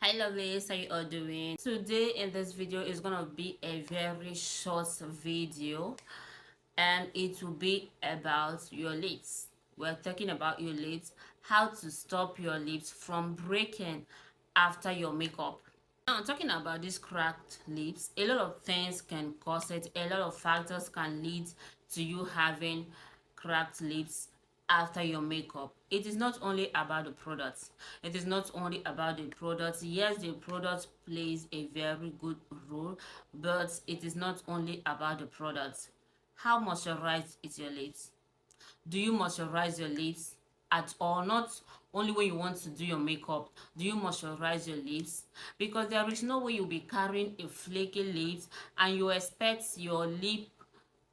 Hi lovelies, how you all doing? Today in this video is gonna be a very short video and it will be about your lips. We're talking about your lips, how to stop your lips from breaking after your makeup. Now I'm talking about these cracked lips. A lot of things can cause it. A lot of factors can lead to you having cracked lips after your makeup. It is not only about the products. It is not only about the products. Yes, the product plays a very good role, but it is not only about the products. How moisturized is your lips? Do you moisturize your lips at all? Not only when you want to do your makeup. Do you moisturize your lips? Because there is no way you'll be carrying a flaky lips and you expect your lip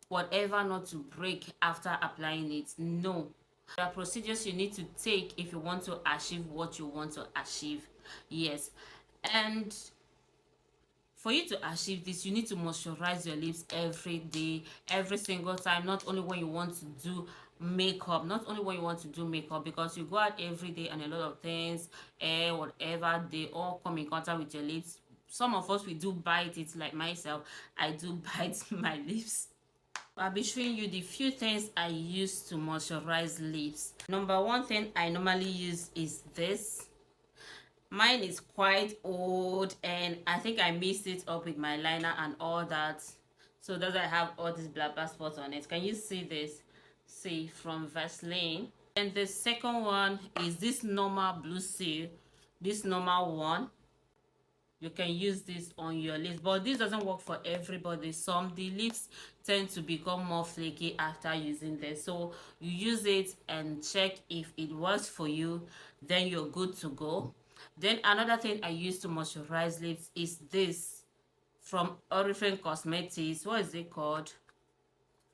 whatever not to break after applying it. No, there are procedures you need to take if you want to achieve what you want to achieve. Yes, and for you to achieve this, you need to moisturize your lips every day, every single time, not only when you want to do makeup, because you go out every day and a lot of things, air, whatever, they all come in contact with your lips. Some of us, we do bite it, like myself. I do bite my lips. I'll be showing you the few things I use to moisturize lips. Number one thing I normally use is this. Mine is quite old and I think I mixed it up with my liner and all that. So does I have all these black spots on it. Can you see this? See, from Vaseline. And the second one is this normal blue seal. This normal one. You can use this on your lips, but this doesn't work for everybody. Some the lips tend to become more flaky after using this, so you use it and check if it works for you, then you're good to go. Then another thing I use to moisturize lips is this from Oriflame Cosmetics. What is it called?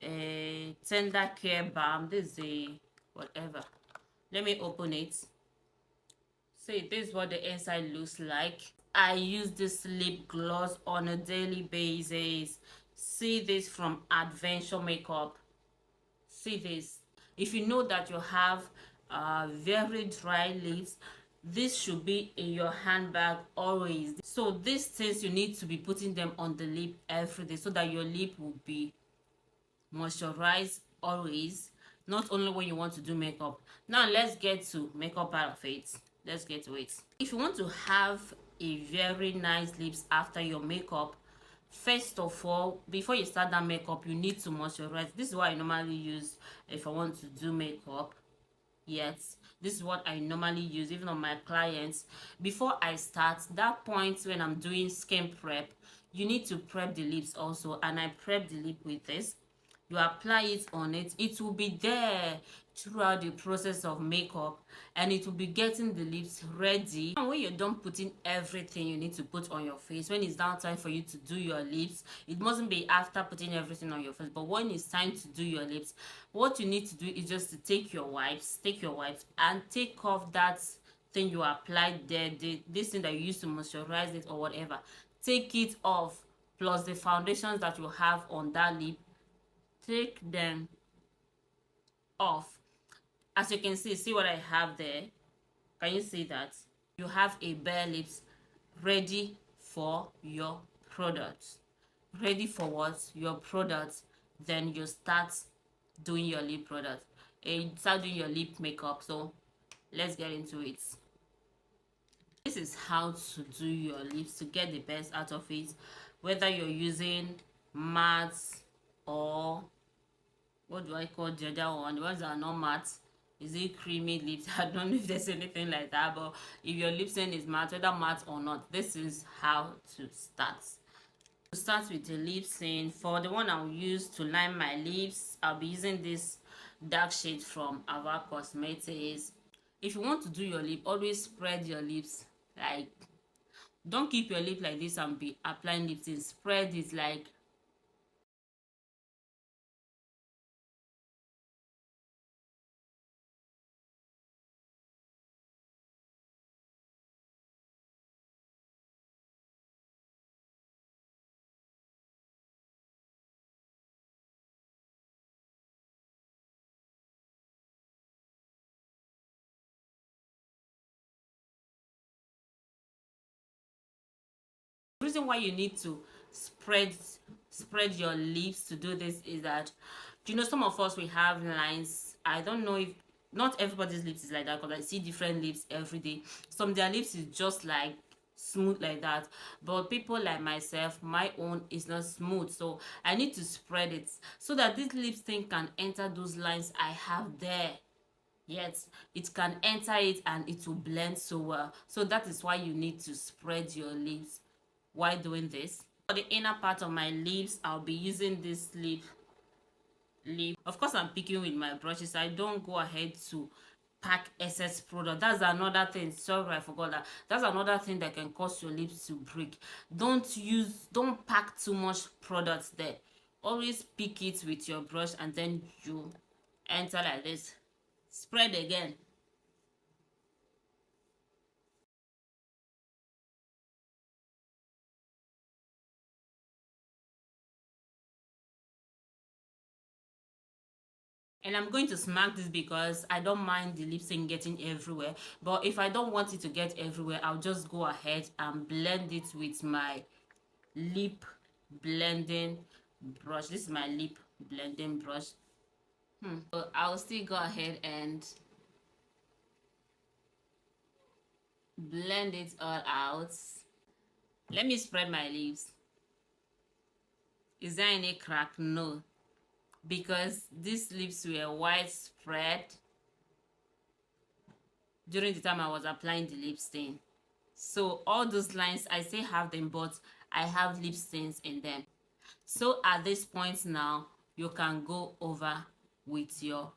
A tender care balm. This is a whatever. Let me open it. See, this is what the inside looks like. I use this lip gloss on a daily basis. See this from Adventure Makeup. See this. If you know that you have very dry lips, this should be in your handbag always. So these things, you need to be putting them on the lip every day so that your lip will be moisturized always, not only when you want to do makeup. Now let's get to makeup part of it. Let's get to it. If you want to have a very nice lips after your makeup, first of all, before you start that makeup, you need to moisturize. This is what I normally use if I want to do makeup. Yes, this is what I normally use even on my clients. Before I start that point when I'm doing skin prep, you need to prep the lips also, and I prep the lip with this. You apply it on it, it will be there throughout the process of makeup, and it will be getting the lips ready. And when you're done putting everything you need to put on your face, when it's down time for you to do your lips, it mustn't be after putting everything on your face, but when it's time to do your lips, what you need to do is just to take your wipes and take off that thing you applied there, this thing that you use to moisturize it or whatever. Take it off, plus the foundations that you have on that lip, take them off. As you can see what I have there. Can you see that? You have a bare lips ready for your product. Ready for what? Your product. Then you start doing your lip product and you start doing your lip makeup. So let's get into it. This is how to do your lips to get the best out of it, whether you're using matte or what do I call the other one? The ones that are not matte. Is it creamy lips? I don't know if there's anything like that, but if your lip tint is matte, whether matte or not, this is how to start. To start with the lip tint, for the one I'll use to line my lips, I'll be using this dark shade from Ava Cosmetics. If you want to do your lip, always spread your lips. Like, don't keep your lip like this and be applying lip tint. Spread it like reason why you need to spread your lips to do this is that, you know, some of us, we have lines. I don't know if not everybody's lips is like that, because I see different lips every day. Some their lips is just like smooth like that, but people like myself, my own is not smooth, so I need to spread it so that this lipstick can enter those lines I have there. Yes, it can enter it and it will blend so well. So that is why you need to spread your lips while doing this. For the inner part of my lips, I'll be using this lip. Of course, I'm picking with my brushes. I don't go ahead to pack excess product. That's another thing. Sorry, I forgot that. That's another thing that can cause your lips to break. Don't pack too much products there. Always pick it with your brush and then you enter like this. Spread again. And I'm going to smack this because I don't mind the lip sync getting everywhere. But if I don't want it to get everywhere, I'll just go ahead and blend it with my lip blending brush. This is my lip blending brush. So I'll still go ahead and blend it all out. Let me spread my lips. Is there any crack? No. Because these lips were widespread during the time I was applying the lip stain. So all those lines, I still have them, but I have lip stains in them. So at this point now, you can go over with your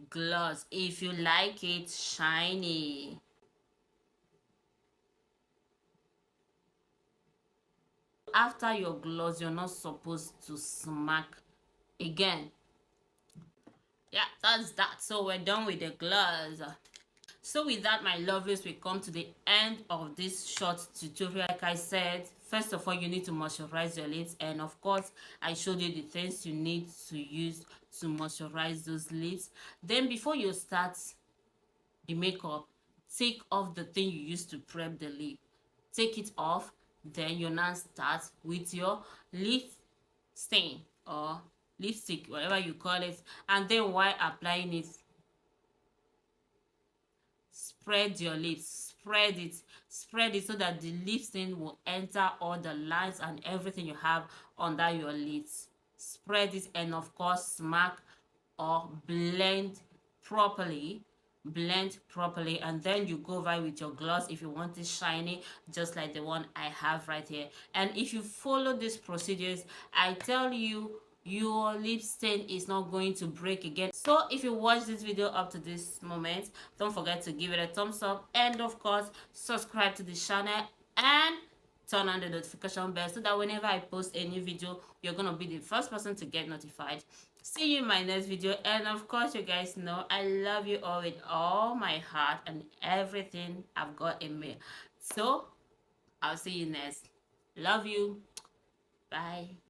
gloss if you like it shiny. After your gloss, you're not supposed to smack again. Yeah, that's that. So we're done with the gloss. So with that, my lovelies, we come to the end of this short tutorial. Like I said, first of all, you need to moisturize your lips, and of course I showed you the things you need to use to moisturize those lips. Then before you start the makeup, take off the thing you used to prep the lip. Take it off. Then you now start with your lip stain or lipstick, whatever you call it, and then while applying it, spread your lips, spread it so that the lip stain will enter all the lines and everything you have under your lips. Spread it, and of course smack or blend properly, and then you go over with your gloss if you want it shiny, just like the one I have right here. And if you follow these procedures, I tell you, your lip stain is not going to break again. So if you watch this video up to this moment, don't forget to give it a thumbs up, and of course subscribe to the channel and turn on the notification bell so that whenever I post a new video, you're gonna be the first person to get notified. See you in my next video, and of course you guys know I love you all with all my heart and everything I've got in me. So I'll see you next. Love you. Bye.